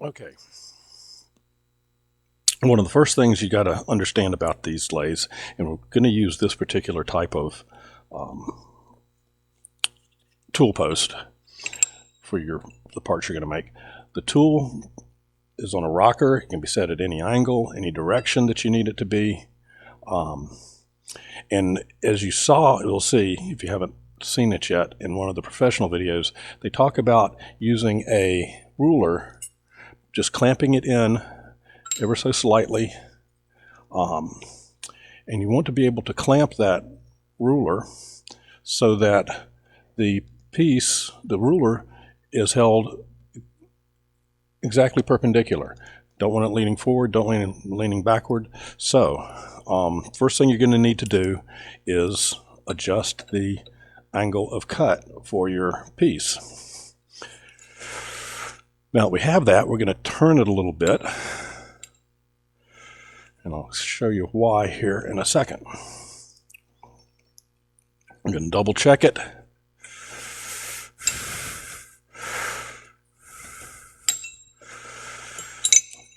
Okay. One of the first things you got to understand about these lathes, and we're going to use this particular type of tool post for the parts you're going to make. The tool is on a rocker. It can be set at any angle, any direction that you need it to be. And as you saw, you'll see, if you haven't seen it yet, in one of the professional videos, they talk about using a ruler, just clamping it in ever so slightly. And you want to be able to clamp that ruler so that the piece, the ruler, is held exactly perpendicular. Don't want it leaning forward, don't want it leaning backward. So, first thing you're going to need to do is adjust the angle of cut for your piece. Now that we have that, we're going to turn it a little bit. And I'll show you why here in a second. I'm going to double check it.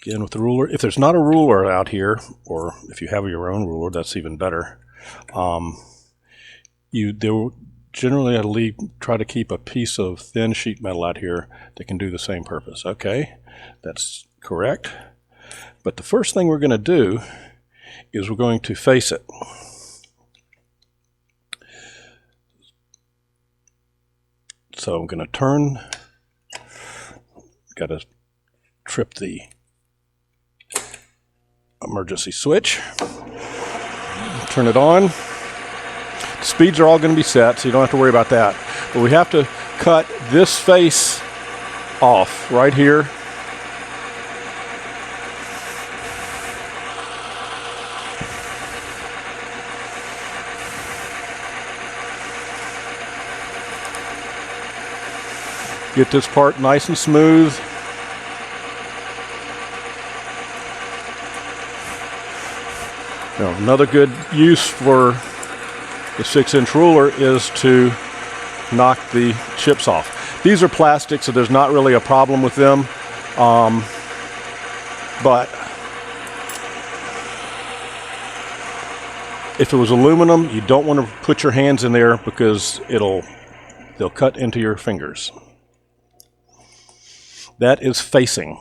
Again with the ruler. If there's not a ruler out here, or if you have your own ruler, that's even better. Generally try to keep a piece of thin sheet metal out here that can do the same purpose. Okay, that's correct. But the first thing we're going to do is we're going to face it. So I'm going to turn, got to trip the emergency switch, turn it on. The speeds are all going to be set, so you don't have to worry about that. But we have to cut this face off right here. Get this part nice and smooth. Now, another good use for the 6-inch ruler is to knock the chips off. These are plastic, so there's not really a problem with them. But if it was aluminum, you don't want to put your hands in there because they'll cut into your fingers. That is facing.